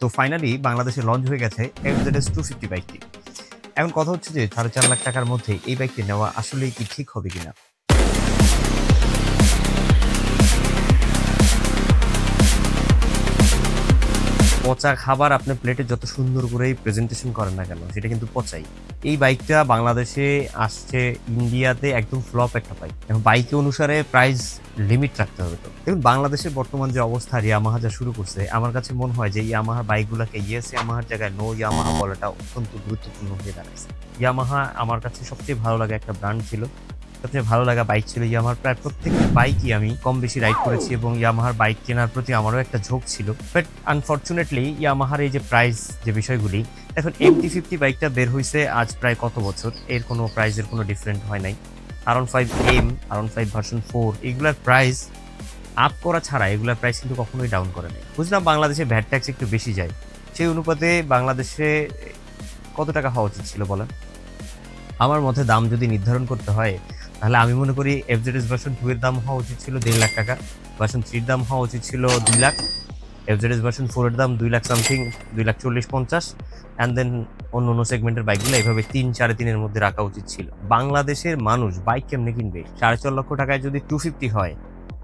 তো ফাইনালি বাংলাদেশে লঞ্চ হয়ে গেছে FZS 250 বাইকটি। এখন কথা হচ্ছে যে 4.5 লাখ টাকার মধ্যে এই বাইকটি নেওয়া আসলেই কি ঠিক হবে কিনা। পচা খাবার আপনি প্লেটে যত সুন্দর করেই প্রেজেন্টেশন করেন না কেন, সেটা কিন্তু পচাই। এই বাইকটা বাংলাদেশে আসছে, ইন্ডিয়াতে একদম ফ্লপ একটা বাইক। এখন বাইক অনুসারে প্রাইস লিমিট রাখতে হবে। তো দেখুন, বাংলাদেশের বর্তমান যে অবস্থা, ইয়ামাহা যা শুরু করছে, আমার কাছে মনে হয় যে ইয়ামাহার বাইকগুলোকে ইয়েস ইয়ামাহার জায়গায় নো ইয়ামাহা বলাটা অত্যন্ত গুরুত্বপূর্ণ হয়ে দাঁড়াইছে। ইয়ামাহা আমার কাছে সবচেয়ে ভালো লাগা একটা ব্র্যান্ড ছিল, সবচেয়ে ভালো লাগা বাইক ছিল ইয়ামাহার। প্রায় প্রত্যেকটি বাইকই আমি কম বেশি রাইড করেছি এবং ইয়ামাহার বাইক কেনার প্রতি আমারও একটা ঝোঁক ছিল। বাট আনফর্চুনেটলি ইয়ামাহার এই যে প্রাইস, যে বিষয়গুলি, এখন MT-50 বাইকটা বের হয়েছে আজ প্রায় কত বছর, এর কোনো প্রাইসের কোনো ডিফারেন্ট হয় নাই। R15M, R15 ভার্সন 4 এগুলার প্রাইস আপ করা ছাড়া এগুলার প্রাইস কিন্তু কখনোই ডাউন করে নাই। বুঝলাম বাংলাদেশে ভ্যাট ট্যাক্স একটু বেশি যায়, সেই অনুপাতে বাংলাদেশে কত টাকা হওয়া উচিত ছিল বলেন? আমার মতে দাম যদি নির্ধারণ করতে হয় তাহলে আমি মনে করি FZS ভার্সন 2 এর দাম হওয়া উচিত ছিল 1.5 লাখ টাকা, ভার্সন 3 এর দাম হওয়া উচিত ছিল 2 লাখ, FZS ভার্সন 4 এর দাম 2 লাখ সামথিং, 2,40,50, অ্যান্ড দেন অন্য সেগমেন্টের বাইকগুলো এভাবে 3-3.5 এর মধ্যে রাখা উচিত ছিল। বাংলাদেশের মানুষ বাইক কেমনে কিনবে? 4.5 লক্ষ টাকায় যদি 250 হয়,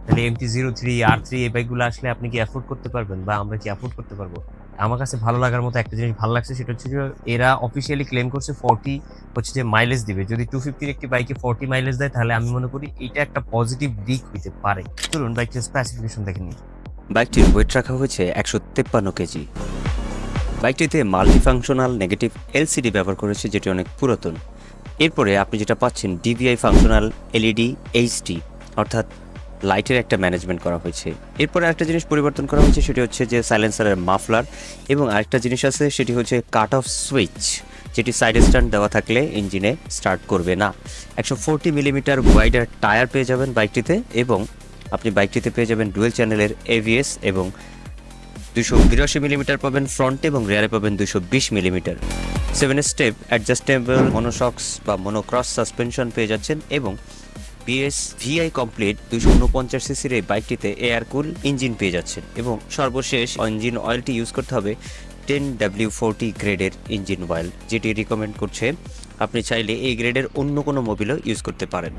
তাহলে MT-03, R3 এই বাইকগুলো আসলে আপনি কি অ্যাফোর্ড করতে পারবেন বা আমরা কি অ্যাফোর্ড করতে পারবো? আমার কাছে ভালো লাগার মতো একটা জিনিস ভালো লাগছে, সেটা হচ্ছে যে এরা অফিসিয়ালি ক্লেম করছে 40 হচ্ছে যে মাইলেজ দিবে। যদি 250 একটি বাইকে 40 মাইলেজ দেয় তাহলে আমি মনে করি এটা একটা পজিটিভ দিক হইতে পারে। চলুন বাইকটির স্পেসিফিকেশন দেখে নিই। বাইকটির ওয়েট রাখা হয়েছে 153 কেজি। বাইকটিতে মাল্টিফাংশনাল নেগেটিভ LCD ব্যবহার করেছে, যেটি অনেক পুরাতন। এরপরে আপনি যেটা পাচ্ছেন DVI ফাংশনাল LED HD, অর্থাৎ লাইটের একটা ম্যানেজমেন্ট করা হয়েছে। এরপরে একটা জিনিস পরিবর্তন করা হয়েছে, সেটি হচ্ছে যে সাইলেন্সারের মাফলার, এবং আরেকটা জিনিস আছে সেটি হচ্ছে কাট অফ সুইচ, যেটি সাইড স্ট্যান্ড দেওয়া থাকলে ইঞ্জিনে স্টার্ট করবে না। 140 মিলিমিটার ওয়াইডার টায়ার পেয়ে যাবেন বাইকটিতে, এবং আপনি বাইকটিতে পেয়ে যাবেন ডুয়েল চ্যানেলের ABS, এবং 282 মিলিমিটার পাবেন ফ্রন্টে এবং রেয়ারে পাবেন 220 মিলিমিটার। 7 স্টেপ অ্যাডজাস্টেবল মনোশক্স বা মনোক্রস সাসপেনশন পেয়ে যাচ্ছেন, এবং BS VI কমপ্লিট 249 সিসির এই বাইকটিতে এয়ার কুল ইঞ্জিন পেয়ে যাচ্ছেন, এবং সর্বশেষ ইঞ্জিন অয়েলটি ইউজ করতে হবে 10W40 গ্রেডের ইঞ্জিন অয়েল, যেটি রিকমেন্ড করছে। আপনি চাইলে এই গ্রেডের অন্য কোনো মোবিলও ইউজ করতে পারেন।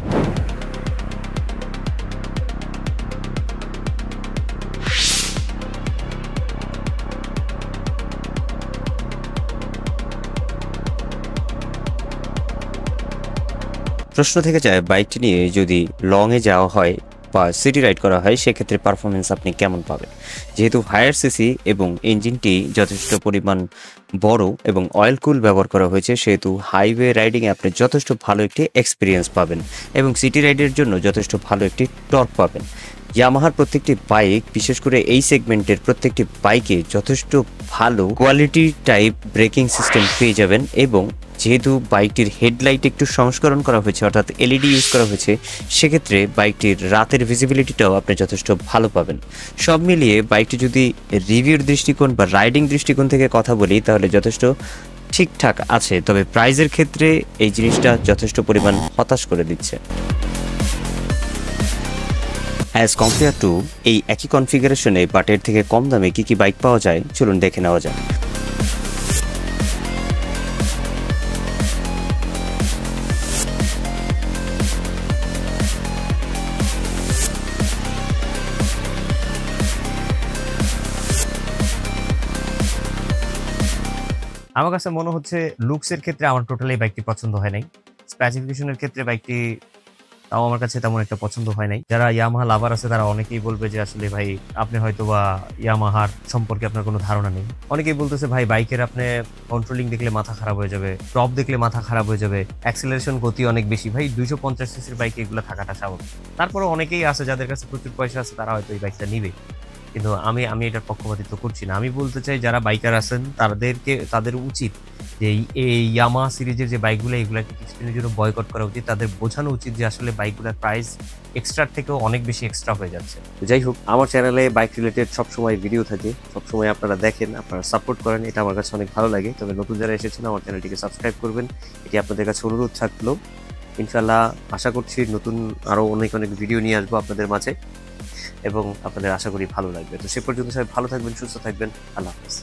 প্রশ্ন থেকে যায় বাইকটি নিয়ে যদি লংয়ে যাওয়া হয় বা সিটি রাইড করা হয়, সেক্ষেত্রে পারফরমেন্স আপনি কেমন পাবেন। যেহেতু হায়ার সিসি এবং ইঞ্জিনটি যথেষ্ট পরিমাণ বড় এবং অয়েল কুল ব্যবহার করা হয়েছে, সেহেতু হাইওয়ে রাইডিংয়ে আপনি যথেষ্ট ভালো একটি এক্সপিরিয়েন্স পাবেন এবং সিটি রাইডের জন্য যথেষ্ট ভালো একটি টর্ক পাবেন। ইয়ামাহার প্রত্যেকটি বাইক, বিশেষ করে এই সেগমেন্টের প্রত্যেকটি বাইকে যথেষ্ট ভালো কোয়ালিটি টাইপ ব্রেকিং সিস্টেম পেয়ে যাবেন, এবং যেহেতু বাইকটির হেডলাইট একটু সংস্করণ করা হয়েছে, অর্থাৎ LED ইউজ করা হয়েছে, সেক্ষেত্রে বাইকটির রাতের ভিজিবিলিটিটাও আপনি যথেষ্ট ভালো পাবেন। সব মিলিয়ে বাইকটি যদি রিভিউর দৃষ্টিকোণ বা রাইডিং দৃষ্টিকোণ থেকে কথা বলি, তাহলে যথেষ্ট ঠিকঠাক আছে, তবে প্রাইজের ক্ষেত্রে এই জিনিসটা যথেষ্ট পরিমাণ হতাশ করে দিচ্ছে। অ্যাজ কম্পেয়ার টু এই একই কনফিগারেশনে বাট এর থেকে কম দামে কী কী বাইক পাওয়া যায়, চলুন দেখে নেওয়া যাক। আমার কাছে মনে হচ্ছে লুকসের ক্ষেত্রে আমার টোটালি বাইকটি পছন্দ হয় নাই। স্পেসিফিকেশনের ক্ষেত্রে বাইকটি তাও আমার কাছে তেমন একটা পছন্দ হয় নাই। যারা ইয়ামাহা লাভার আছে তারা অনেকেই বলবে যে আসলে ভাই আপনি হয়তো বা ইয়ামাহার সম্পর্কে আপনার কোনো ধারণা নেই। অনেকেই বলতেছে ভাই বাইকের আপনি কন্ট্রোলিং দেখলে মাথা খারাপ হয়ে যাবে, টপ দেখলে মাথা খারাপ হয়ে যাবে, অ্যাক্সেলারেশন গতি অনেক বেশি। ভাই 250 সিসির বাইকে এগুলো থাকাটা স্বাভাবিক। তারপরে অনেকেই আছে যাদের কাছে প্রচুর পয়সা আছে, তারা হয়তো এই বাইকটা নিবে, কিন্তু আমি এটার পক্ষপাতিত্ব করছি না। আমি বলতে চাই যারা বাইকার আছেন তাদের উচিত যে এই ইয়ামাহা সিরিজের যে বাইকগুলো, এগুলোকে কিছুদিনের জন্য বয়কট করা উচিত। তাদের বোঝানো উচিত যে আসলে বাইকগুলোর প্রাইস এক্সট্রার থেকেও অনেক বেশি এক্সট্রা হয়ে যাচ্ছে। যাই হোক, আমার চ্যানেলে বাইক রিলেটেড সবসময় ভিডিও থাকে, সবসময় আপনারা দেখেন, আপনারা সাপোর্ট করেন, এটা আমার কাছে অনেক ভালো লাগে। তবে নতুন যারা এসেছেন আমার চ্যানেলটিকে সাবস্ক্রাইব করবেন, এটি আপনাদের কাছে অনুরোধ থাকলো। ইনশাল্লাহ আশা করছি নতুন আরও অনেক ভিডিও নিয়ে আসবো আপনাদের মাঝে, এবং আপনাদের আশা করি ভালো লাগবে। তো সে পর্যন্ত সবাই ভালো থাকবেন, সুস্থ থাকবেন। আল্লাহ হাফেজ।